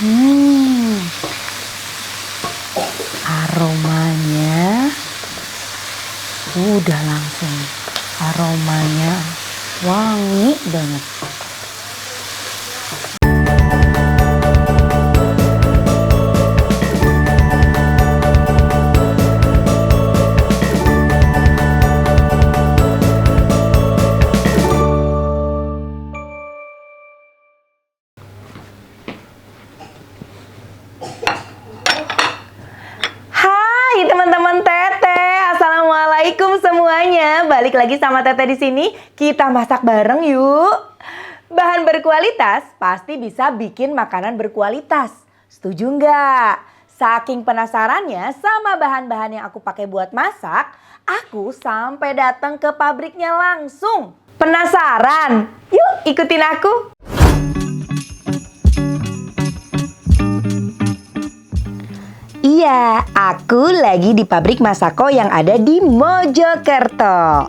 Hmm, aromanya udah langsung. Aromanya wangi banget. Hai teman-teman Teteh, assalamualaikum semuanya. Balik lagi sama Teteh di sini. Kita masak bareng yuk. Bahan berkualitas pasti bisa bikin makanan berkualitas. Setuju nggak? Saking penasarannya sama bahan-bahan yang aku pakai buat masak, aku sampai datang ke pabriknya langsung. Penasaran? Yuk ikutin aku. Iya, aku lagi di pabrik Masako yang ada di Mojokerto.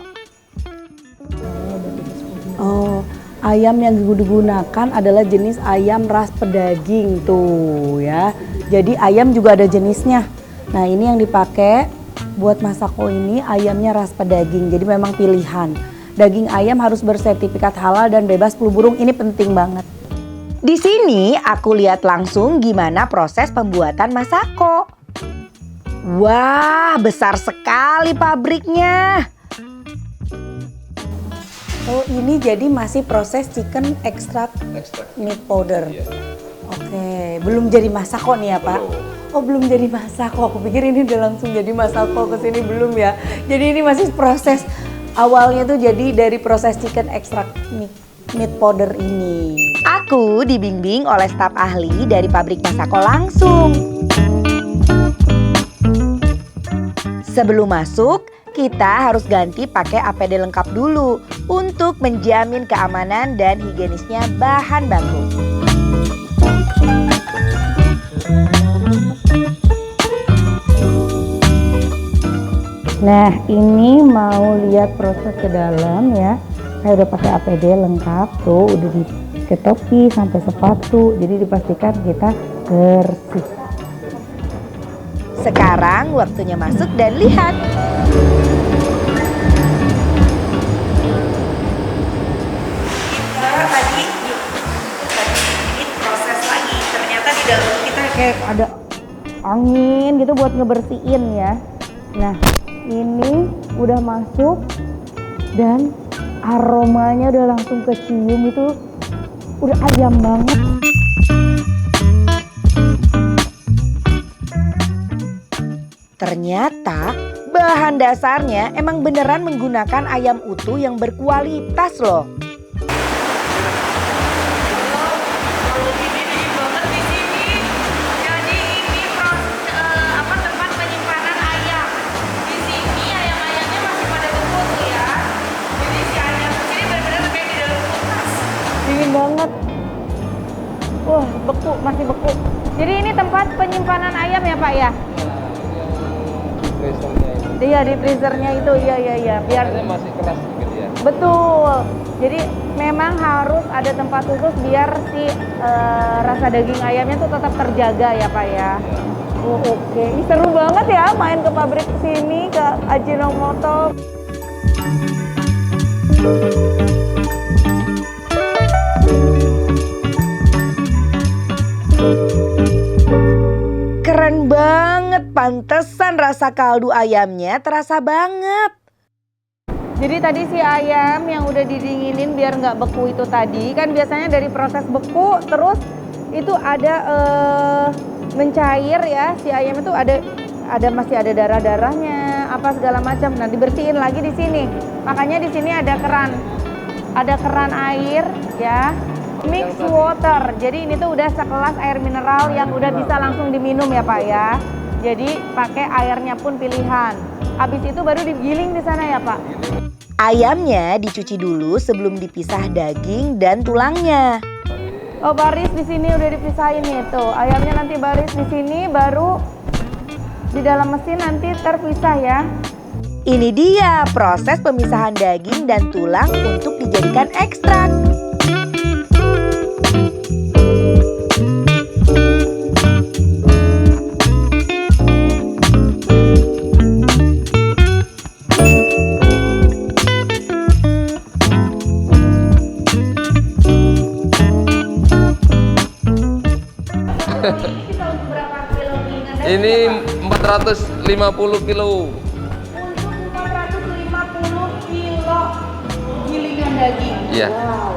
Oh, ayam yang digunakan adalah jenis ayam ras pedaging tuh ya. Jadi ayam juga ada jenisnya. Nah ini yang dipakai buat Masako ini ayamnya ras pedaging. Jadi memang pilihan. Daging ayam harus bersertifikat halal dan bebas flu burung. Ini penting banget. Di sini aku lihat langsung gimana proses pembuatan Masako. Wah, besar sekali pabriknya. Oh ini jadi masih proses chicken extract meat powder. Oke, belum jadi Masako nih ya Pak? Oh belum jadi Masako, aku pikir ini udah langsung jadi Masako ke sini belum ya. Jadi ini masih proses awalnya tuh jadi dari proses chicken extract meat powder ini. Aku dibimbing oleh staf ahli dari pabrik Masako langsung. Sebelum masuk, kita harus ganti pakai APD lengkap dulu untuk menjamin keamanan dan higienisnya bahan baku. Nah ini mau lihat proses ke dalam ya. Saya udah pakai APD lengkap tuh, udah ke topi sampai sepatu. Jadi dipastikan kita bersih. Sekarang waktunya masuk dan lihat. Tadi proses lagi. Ternyata di dalam kita Kayak ada angin gitu buat ngebersihin ya. Nah ini udah masuk dan aromanya udah langsung kecium, itu udah ayam banget. Ternyata bahan dasarnya emang beneran menggunakan ayam utuh yang berkualitas loh. Tempat penyimpanan ayam. Di sini ayam-ayamnya masih pada beku tuh ya. Jadi si ayam di sini benar-benar kayak di dalam kulkas. Dingin banget. Wah beku, masih beku. Jadi ini tempat penyimpanan ayam ya Pak ya? Iya di freezernya itu, iya. Biar masih keras gitu ya. betul. Jadi memang harus ada tempat khusus biar si rasa daging ayamnya tuh tetap terjaga ya Pak ya. Oh, oke. Ini seru banget ya main ke pabrik sini, ke Ajinomoto. Keren banget, pantesan rasa kaldu ayamnya terasa banget. Jadi tadi si ayam yang udah didinginin biar nggak beku itu tadi, kan biasanya dari proses beku terus itu ada mencair ya, si ayam itu ada masih ada darah-darahnya apa segala macam. Nah dibersihin lagi di sini. Makanya di sini ada keran air ya, mix water. Jadi ini tuh udah sekelas air mineral yang udah bisa langsung diminum ya Pak ya. Jadi pakai airnya pun pilihan. Habis itu baru digiling di sana ya Pak. Ayamnya dicuci dulu sebelum dipisah daging dan tulangnya. Oh baris di sini udah dipisahin nih tuh. Ayamnya nanti baris di sini, baru di dalam mesin nanti terpisah ya. Ini dia proses pemisahan daging dan tulang untuk dijadikan ekstrak. Ini kita untuk berapa kilo gilingan daging? Ini ya, Pak? 450 kilo. Untuk 450 kilo gilingan daging. Iya. Wow.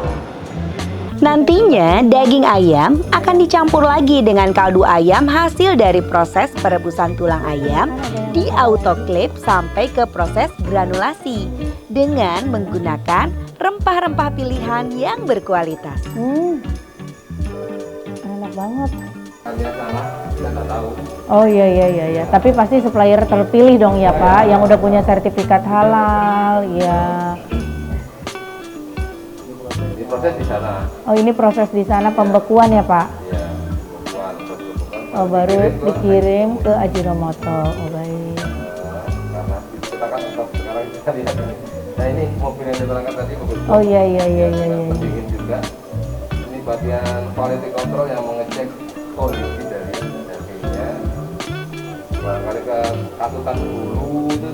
Nantinya daging ayam akan dicampur lagi dengan kaldu ayam hasil dari proses perebusan tulang ayam di autoclave sampai ke proses granulasi dengan menggunakan rempah-rempah pilihan yang berkualitas. Enak banget. Hanya salah, saya tak tahu. Oh iya. Tapi pasti supplier terpilih dong ya Pak, yang udah punya sertifikat halal, ya. Proses di sana. Oh ini proses di sana pembekuan ya Pak? Iya, pembekuan. Oh baru dikirim ke Ajinomoto. Oh baik. Karena kita kan tetap sekarang kita lihat ini. Nah ini mobil yang diterangkan tadi mobil. Oh iya. Pendingin juga. Ini bagian quality control yang mengecek kondisi dari dagingnya. Barangkali ke katutan bulu itu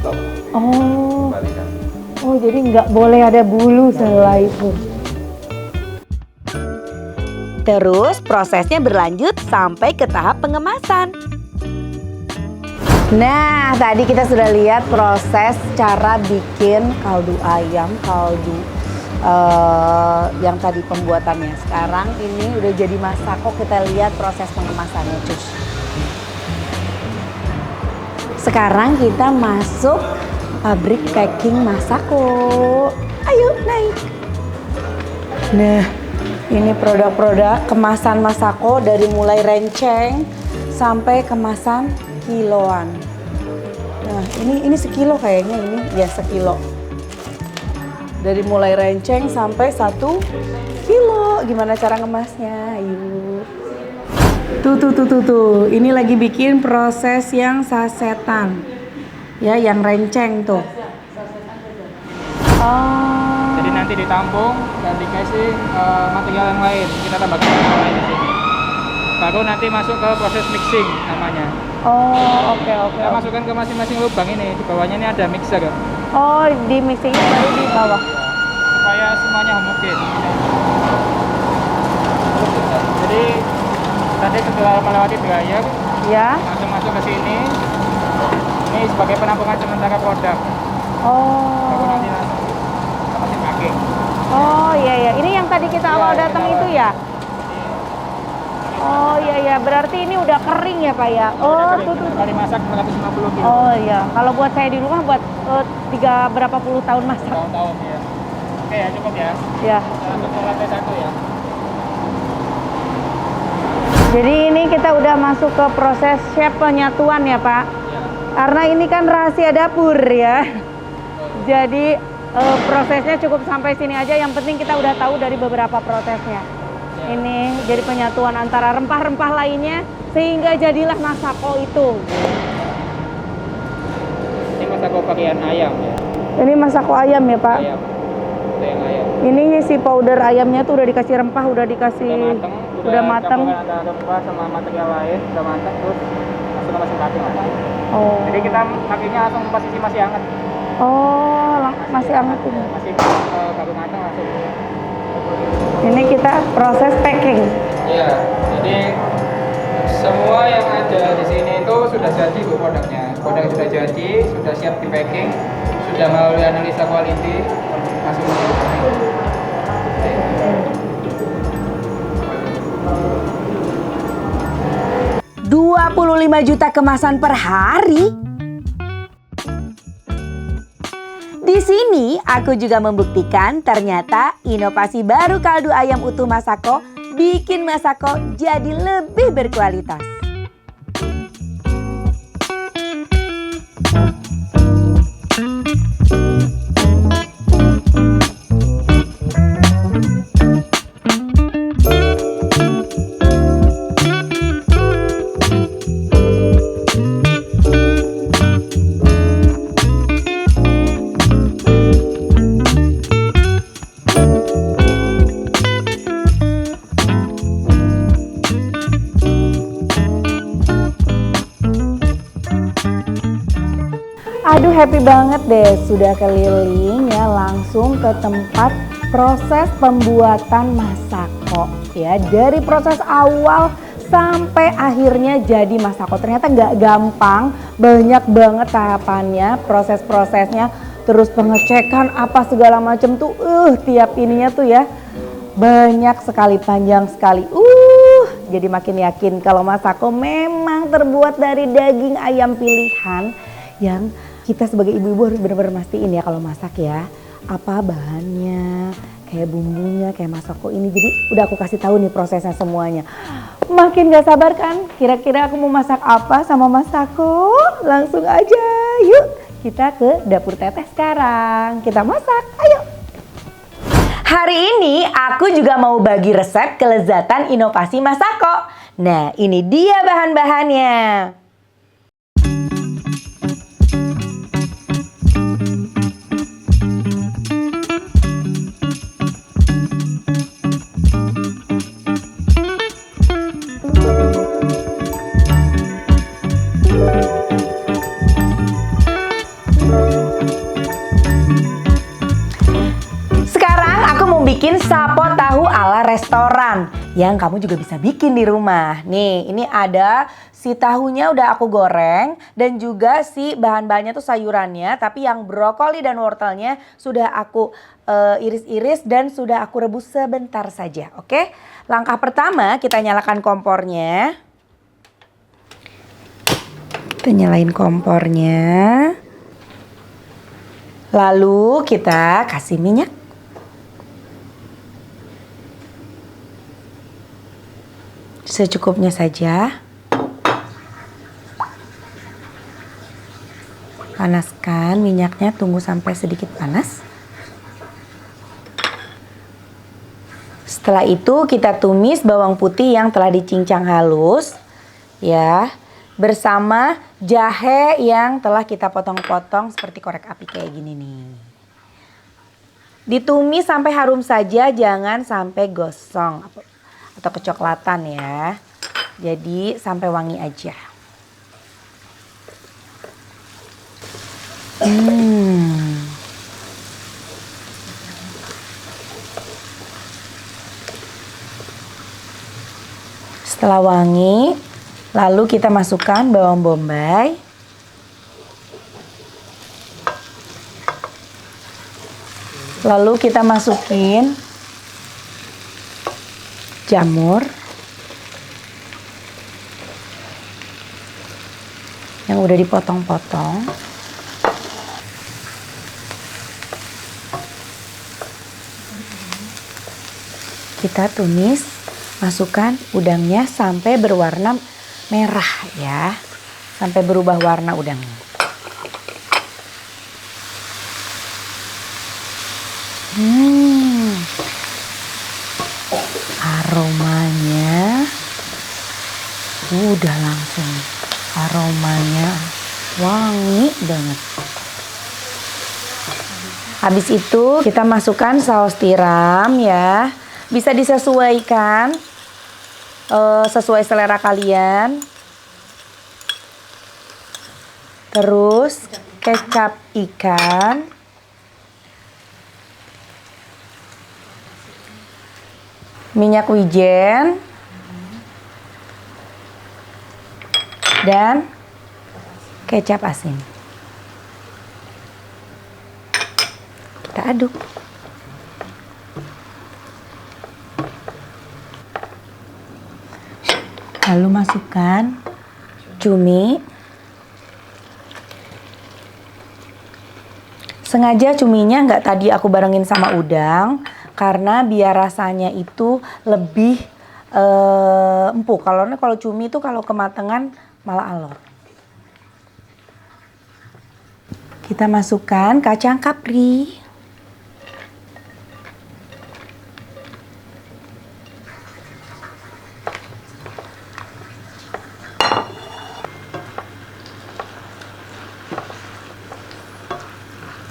stop. Oh. Kembalikan. Oh jadi nggak boleh ada bulu selai pun. Terus prosesnya berlanjut sampai ke tahap pengemasan. Nah, tadi kita sudah lihat proses cara bikin kaldu ayam, yang tadi pembuatannya. Sekarang ini udah jadi masako, kita lihat proses pengemasannya, cus. Sekarang kita masuk pabrik packing masako. Ayo naik. Nah, ini produk-produk kemasan masako dari mulai renceng sampai kemasan kiloan. Nah, ini sekilo kayaknya ini, ya sekilo. Dari mulai renceng sampai 1 kilo. Gimana cara ngemasnya? Ayo. Tuh. Ini lagi bikin proses yang sasetan. Ya, yang renceng tuh. Oh. Jadi nanti ditampung dan dikasih material yang lain. Kita tambahkan material lain di sini. Baru nanti masuk ke proses mixing namanya. Oh oke. Kita masukkan ke masing-masing lubang ini. Di bawahnya ini ada mixer. Oh di mixingnya baru di bawah. Supaya semuanya homogen. Jadi tadi setelah melewati dryer, Ya. langsung masuk ke sini. Ini sebagai penampungan sementara produk. Baru Oh. nanti langsung kita masih packing. Oh iya. Ini yang tadi kita awal Iya, datang awal. itu ya? Oh iya. Berarti ini udah kering ya Pak ya? Oh tuh. Kali masak 150 kilo. Oh iya. Kalau buat saya di rumah buat berapa puluh tahun masak. Tahun-tahun ya. Oke ya, cukup ya. Ya. Kita lanjut ke lantai 1 ya. Jadi ini kita udah masuk ke proses chef penyatuan ya Pak? Ya. Karena ini kan rahasia dapur ya. Jadi prosesnya cukup sampai sini aja. Yang penting kita udah tahu dari beberapa prosesnya. Ini jadi penyatuan antara rempah-rempah lainnya sehingga jadilah masako itu. Ini masako bagian ayam ya. Ini masako ayam ya Pak? Ayam. Itu yang ayam. Ini si powder ayamnya tuh udah dikasih rempah, udah dikasih Udah mateng. udah mateng. Campuran antara rempah sama material lain udah mateng, terus langsung ke mesin packing. Oh. Jadi kita packingnya langsung posisi masih hangat. Oh, masih hangat ini. Masih baru mateng langsung. Ini kita proses packing. Iya. Jadi semua yang ada di sini itu sudah jadi bu produknya. Produk sudah jadi, sudah siap di packing, sudah melalui analisa quality, langsung mesin packing. 25 juta kemasan per hari. Di sini aku juga membuktikan ternyata inovasi baru kaldu ayam utuh Masako bikin Masako jadi lebih berkualitas. Aduh happy banget deh sudah keliling ya langsung ke tempat proses pembuatan masako ya dari proses awal sampai akhirnya jadi masako. Ternyata nggak gampang, banyak banget tahapannya, proses-prosesnya, terus pengecekan apa segala macam tuh, tiap ininya tuh ya banyak sekali, panjang sekali. Jadi makin yakin kalau masako memang terbuat dari daging ayam pilihan yang kita sebagai ibu-ibu harus benar-benar mastiin ya kalau masak ya, apa bahannya, kayak bumbunya, kayak masako ini. Jadi udah aku kasih tahu nih prosesnya semuanya. Makin gak sabar kan? Kira-kira aku mau masak apa sama masako? Langsung aja, yuk kita ke dapur Teteh sekarang. Kita masak, ayo. Hari ini aku juga mau bagi resep kelezatan inovasi masako. Nah, ini dia bahan-bahannya. Bikin sapo tahu ala restoran yang kamu juga bisa bikin di rumah. Nih, ini ada si tahunya udah aku goreng dan juga si bahan-bahannya tuh sayurannya, tapi yang brokoli dan wortelnya sudah aku iris-iris dan sudah aku rebus sebentar saja. Oke? Langkah pertama, kita nyalakan kompornya. Kita nyalain kompornya. Lalu kita kasih minyak. Secukupnya saja. Panaskan minyaknya, tunggu sampai sedikit panas. Setelah itu kita tumis bawang putih yang telah dicincang halus ya, bersama jahe yang telah kita potong-potong seperti korek api kayak gini nih. Ditumis sampai harum saja, jangan sampai gosong atau kecoklatan ya. Jadi sampai wangi aja. Setelah wangi, lalu kita masukkan bawang bombay. Lalu kita masukin jamur yang udah dipotong-potong. Kita tumis, masukkan udangnya sampai berwarna merah ya, sampai berubah warna udangnya. Aromanya udah langsung, aromanya wangi banget. Habis itu kita masukkan saus tiram ya, bisa disesuaikan sesuai selera kalian. Terus kecap ikan, minyak wijen, dan kecap asin. Kita aduk. Lalu masukkan cumi. Sengaja cuminya nggak tadi aku barengin sama udang, karena biar rasanya itu lebih empuk. Kalau cumi itu kalau kematangan malah alot. Kita masukkan kacang kapri.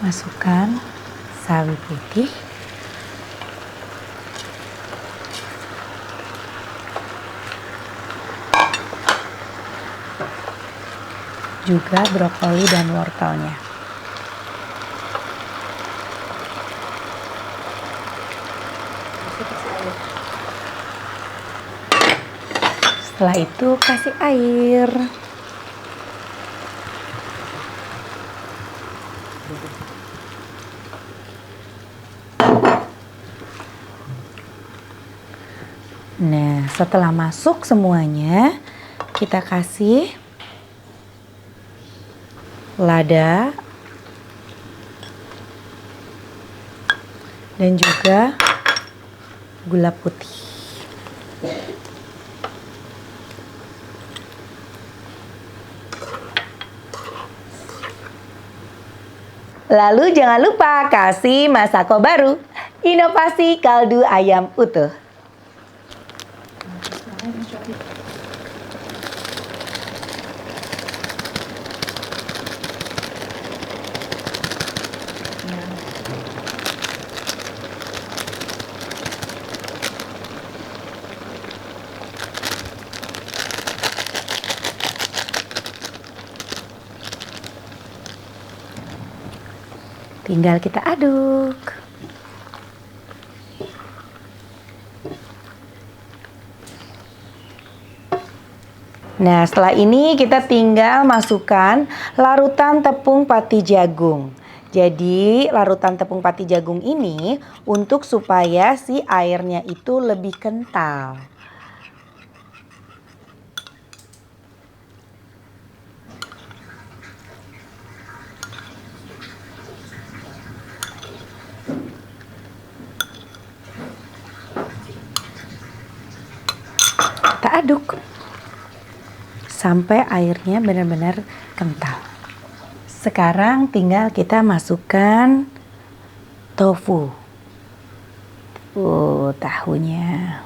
Masukkan sawi putih. Juga brokoli dan wortelnya. Setelah itu kasih air. Nah, setelah masuk semuanya, kita kasih lada dan juga gula putih. Lalu jangan lupa kasih Masako baru, inovasi kaldu ayam utuh. Tinggal kita aduk. Nah, setelah ini kita tinggal masukkan larutan tepung pati jagung. Jadi, larutan tepung pati jagung ini untuk supaya si airnya itu lebih kental. Kita aduk sampai airnya benar-benar kental. Sekarang tinggal kita masukkan tofu. Tahunya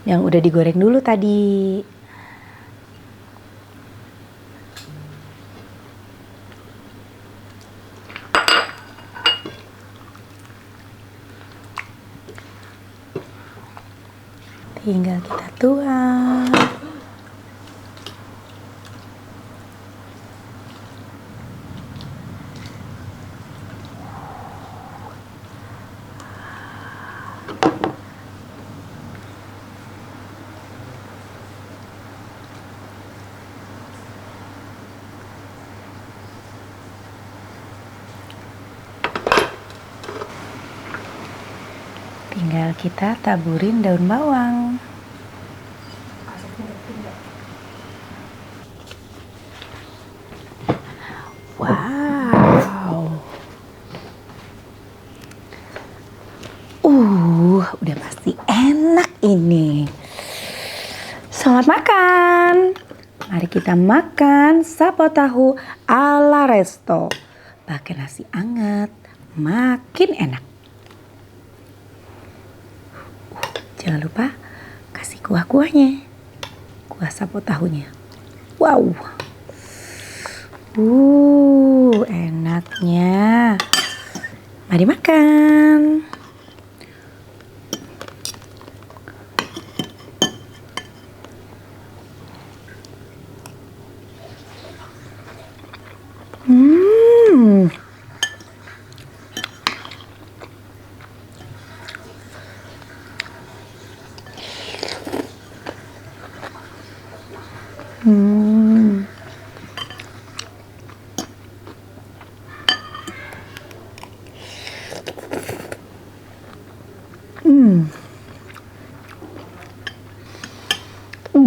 yang udah digoreng dulu tadi. Tinggal kita tuang. Tinggal kita taburin daun bawang. Wow. Udah pasti enak ini. Selamat makan. Mari kita makan sapo tahu ala resto. Pakai nasi hangat, makin enak. Jangan lupa kasih kuah-kuahnya. Kuah sapo tahunya. Wow. Enaknya. Mari makan.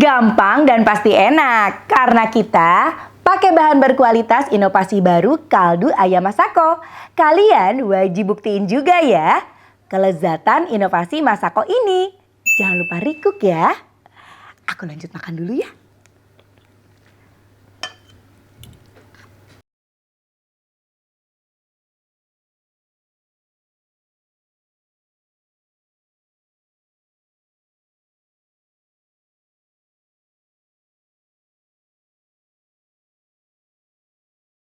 Gampang dan pasti enak karena kita pakai bahan berkualitas inovasi baru kaldu ayam Masako. Kalian wajib buktiin juga ya kelezatan inovasi Masako ini. Jangan lupa recook ya. Aku lanjut makan dulu ya.